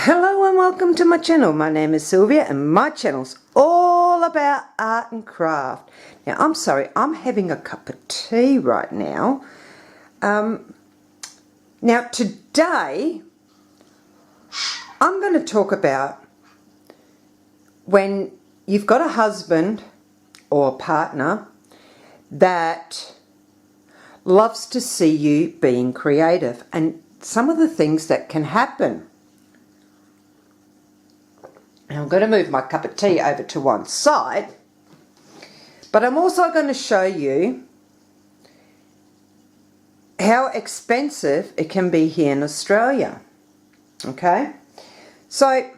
Hello and welcome to my channel. My name is Sylvia and my channel's all about art and craft. Now I'm sorry, I'm having a cup of tea right now. Now today I'm going to talk about when you've got a husband or a partner that loves to see you being creative and some of the things that can happen. I'm going to move my cup of tea over to one side, but I'm also going to show you how expensive it can be here in Australia. Okay, so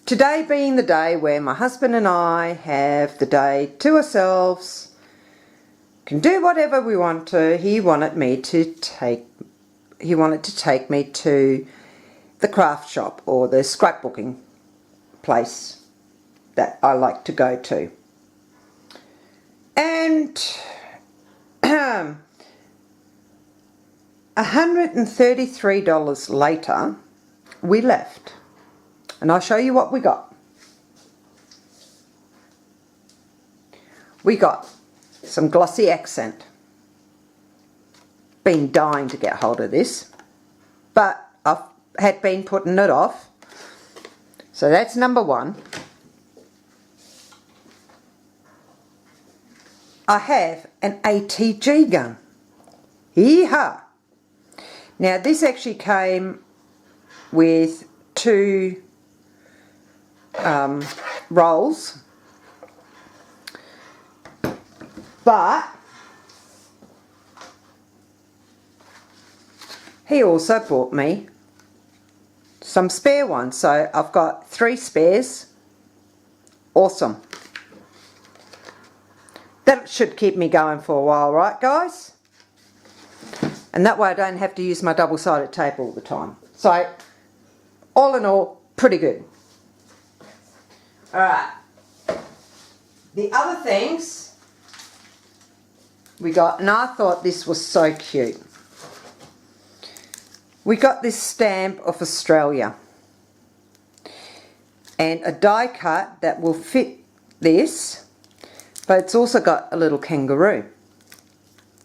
today being the day where my husband and I have the day to ourselves, can do whatever we want to. He wanted to take me to the craft shop or the scrapbooking place that I like to go to, and $133 later we left, and I'll show you what we got. We got some glossy accent. Been dying to get hold of this, but I had been putting it off. So that's number one. I have an ATG gun. Yee-haw! Now this actually came with two rolls, but he also bought me some spare ones, so I've got 3 spares. Awesome. That should keep me going for a while, right guys? And that way I don't have to use my double-sided tape all the time. So all in all, pretty good. Alright, the other things we got, and I thought this was so cute. We got this stamp of Australia and a die cut that will fit this, but it's also got a little kangaroo.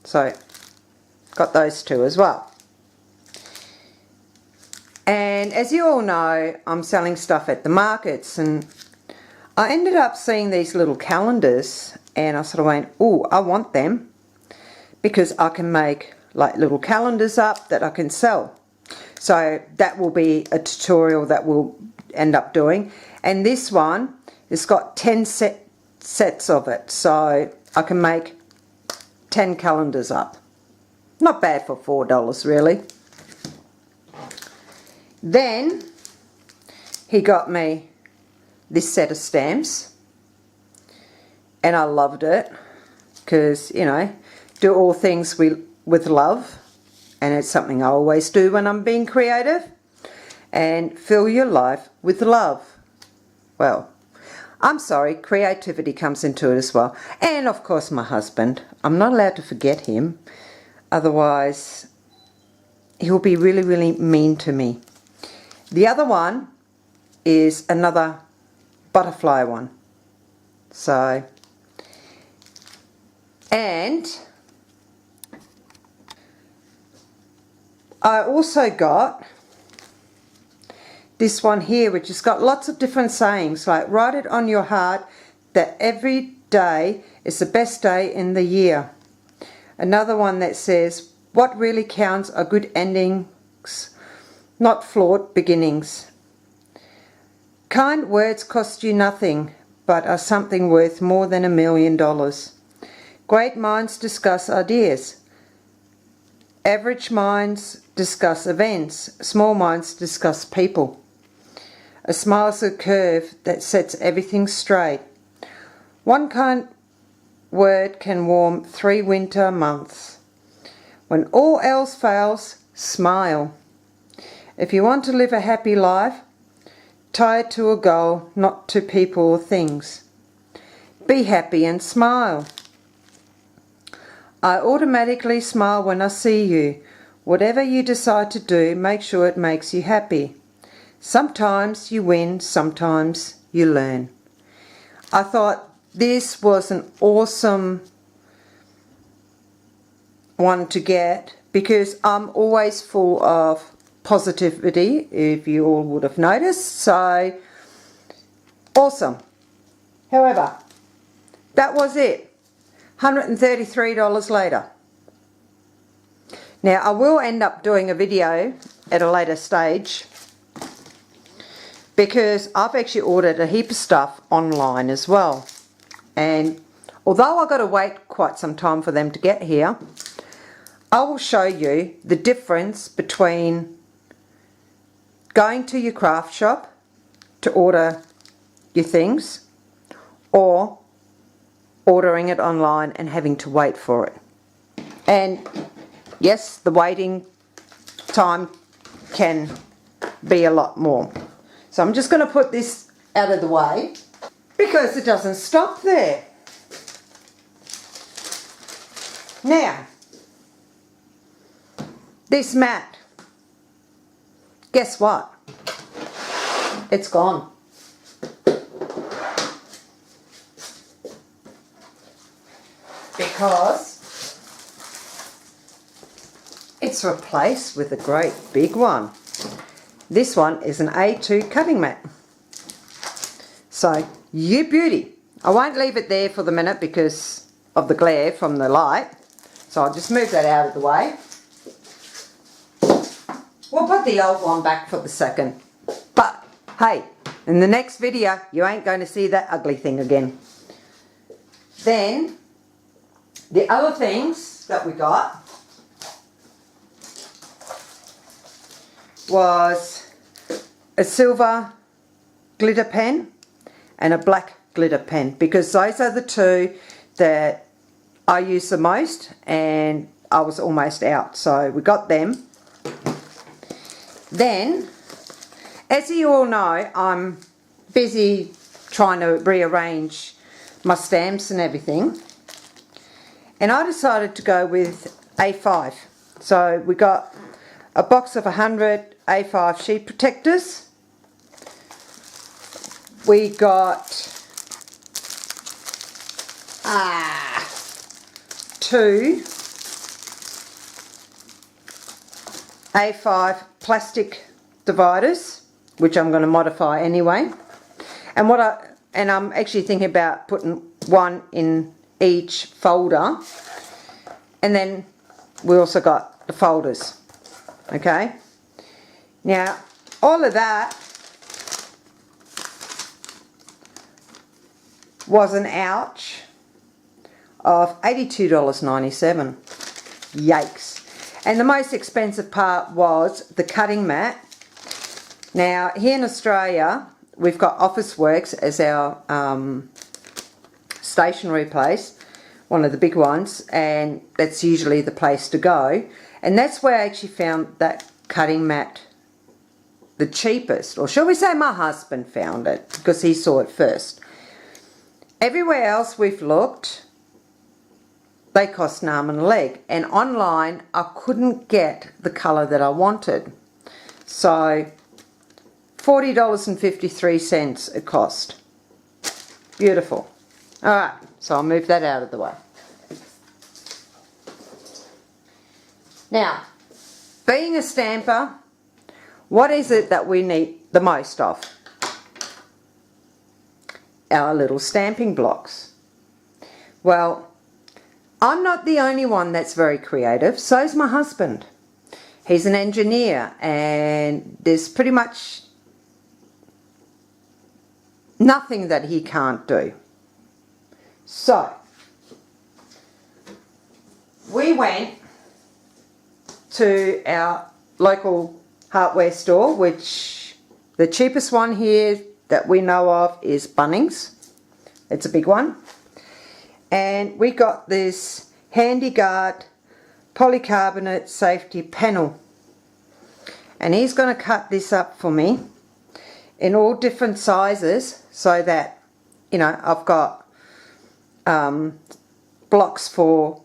So got those two as well. And as you all know, I'm selling stuff at the markets, and I ended up seeing these little calendars and I sort of went, oh, I want them, because I can make like little calendars up that I can sell. So that will be a tutorial that we'll end up doing. And this one has got 10 sets of it, so I can make 10 calendars up. Not bad for $4 really. Then he got me this set of stamps, and I loved it because, you know, do all things with love. And it's something I always do when I'm being creative. And fill your life with love. Well, I'm sorry, creativity comes into it as well. And of course my husband. I'm not allowed to forget him. Otherwise, he'll be really, really mean to me. The other one is another butterfly one. So, and I also got this one here, which has got lots of different sayings, like write it on your heart that every day is the best day in the year. Another one that says what really counts are good endings, not flawed beginnings. Kind words cost you nothing, but are something worth more than $1 million. Great minds discuss ideas. Average minds discuss events. Small minds discuss people. A smile's a curve that sets everything straight. One kind word can warm 3 winter months. When all else fails, smile. If you want to live a happy life, tie it to a goal, not to people or things. Be happy and smile. I automatically smile when I see you. Whatever you decide to do, make sure it makes you happy. Sometimes you win, sometimes you learn. I thought this was an awesome one to get because I'm always full of positivity, if you all would have noticed. So awesome. However, that was it. $133 later. Now I will end up doing a video at a later stage because I've actually ordered a heap of stuff online as well, and although I've got to wait quite some time for them to get here, I will show you the difference between going to your craft shop to order your things or ordering it online and having to wait for it. And yes, the waiting time can be a lot more. So I'm just going to put this out of the way because it doesn't stop there. Now, this mat, guess what? It's gone. Because it's replaced with a great big one. This one is an A2 cutting mat. So, you beauty. I won't leave it there for the minute because of the glare from the light. So I'll just move that out of the way. We'll put the old one back for the second. But, hey, in the next video, you ain't going to see that ugly thing again. Then, the other things that we got was a silver glitter pen and a black glitter pen, because those are the two that I use the most and I was almost out, so we got them. Then, as you all know, I'm busy trying to rearrange my stamps and everything, and I decided to go with A5. So we got a box of 100 A5 sheet protectors. We got 2 A5 plastic dividers, which I'm going to modify anyway. And I'm actually thinking about putting one in each folder, and then we also got the folders. Okay, now all of that was an ouch of $82.97. Yikes. And the most expensive part was the cutting mat. Now here in Australia we've got Officeworks as our stationery place, one of the big ones, and that's usually the place to go. And that's where I actually found that cutting mat the cheapest, or shall we say my husband found it because he saw it first. Everywhere else we've looked, they cost an arm and a leg, and online I couldn't get the colour that I wanted. So $40.53 it cost. Beautiful. Alright, so I'll move that out of the way. Now, being a stamper, what is it that we need the most of? Our little stamping blocks. Well, I'm not the only one that's very creative, so's my husband. He's an engineer and there's pretty much nothing that he can't do. So, we went to our local hardware store, which the cheapest one here that we know of is Bunnings. It's a big one. And we got this HandyGuard polycarbonate safety panel. And he's going to cut this up for me in all different sizes so that, you know, I've got blocks for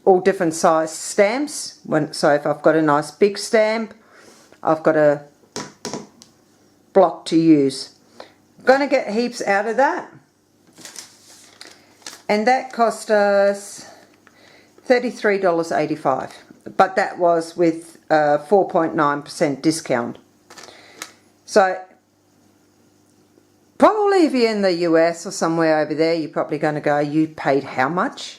all different size stamps. So if I've got a nice big stamp, I've got a block to use. I'm going to get heaps out of that. And that cost us $33.85. But that was with 4.9% discount. So probably if you're in the US or somewhere over there, you're probably going to go, you paid how much?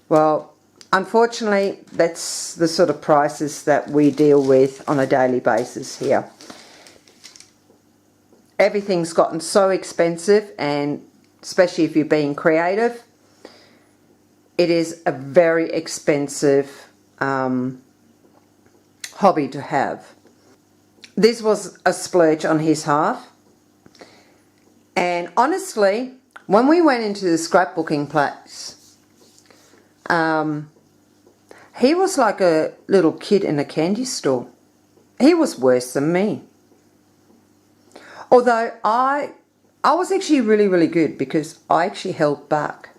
Well, unfortunately, that's the sort of prices that we deal with on a daily basis here. Everything's gotten so expensive, and especially if you're being creative, it is a very expensive hobby to have. This was a splurge on his half. And honestly, when we went into the scrapbooking place, he was like a little kid in a candy store. He was worse than me. Although I was actually really good because I actually held back.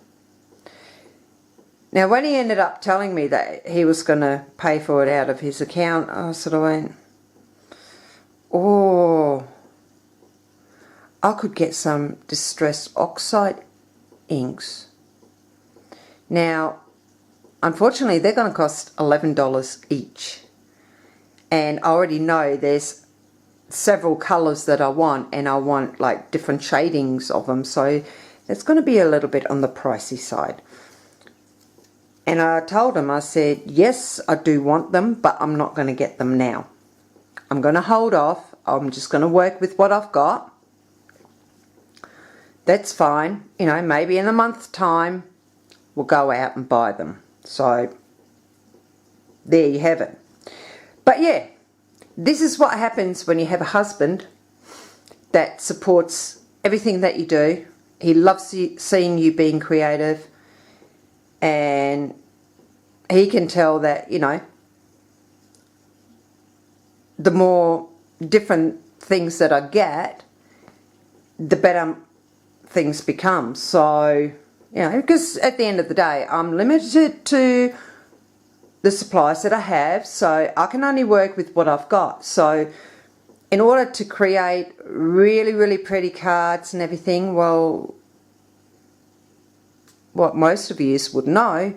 Now when he ended up telling me that he was going to pay for it out of his account, I sort of went, oh, I could get some distressed oxide inks. Now, unfortunately, they're going to cost $11 each. And I already know there's several colours that I want, and I want like different shadings of them. So it's going to be a little bit on the pricey side. And I told him, I said, yes, I do want them, but I'm not going to get them now. I'm going to hold off. I'm just going to work with what I've got. That's fine. You know, maybe in a month's time, we'll go out and buy them. So, there you have it. But yeah, this is what happens when you have a husband that supports everything that you do. He loves seeing you being creative. And he can tell that, you know, the more different things that I get, the better things become. So, you know, because at the end of the day, I'm limited to the supplies that I have, so I can only work with what I've got. So in order to create really pretty cards and everything, well, what most of you would know,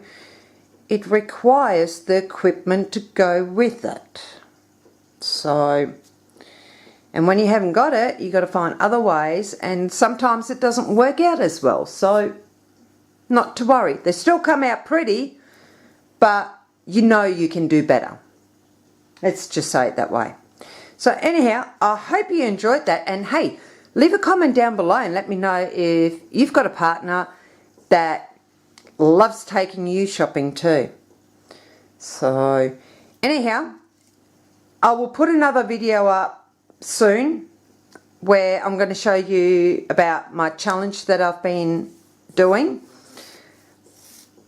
it requires the equipment to go with it. So, and when you haven't got it, you've got to find other ways, and sometimes it doesn't work out as well. So, not to worry. They still come out pretty, but you know you can do better. Let's just say it that way. So anyhow, I hope you enjoyed that, and hey, leave a comment down below and let me know if you've got a partner that loves taking you shopping too. So anyhow, I will put another video up soon where I'm going to show you about my challenge that I've been doing.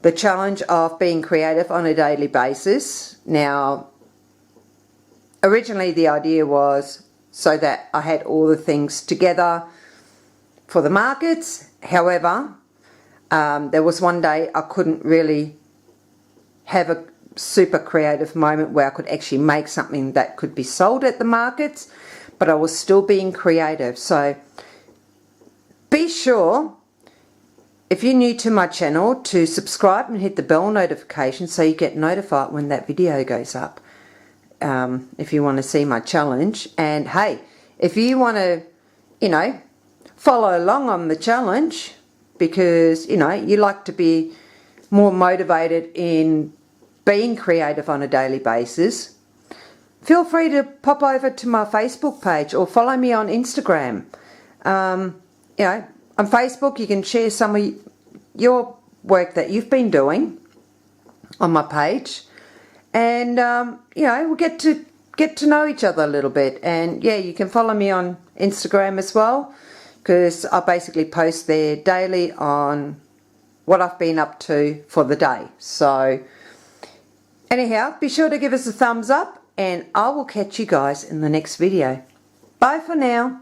The challenge of being creative on a daily basis. Now, originally the idea was so that I had all the things together for the markets. However, there was one day I couldn't really have a super creative moment where I could actually make something that could be sold at the markets, but I was still being creative. So be sure, if you're new to my channel, to subscribe and hit the bell notification so you get notified when that video goes up, if you want to see my challenge. And hey, if you want to, you know, follow along on the challenge because, you know, you like to be more motivated in being creative on a daily basis, feel free to pop over to my Facebook page or follow me on Instagram. You know, on Facebook you can share some of your work that you've been doing on my page, and you know, we'll get to know each other a little bit. And yeah, you can follow me on Instagram as well, because I basically post there daily on what I've been up to for the day. So anyhow, be sure to give us a thumbs up, and I will catch you guys in the next video. Bye for now.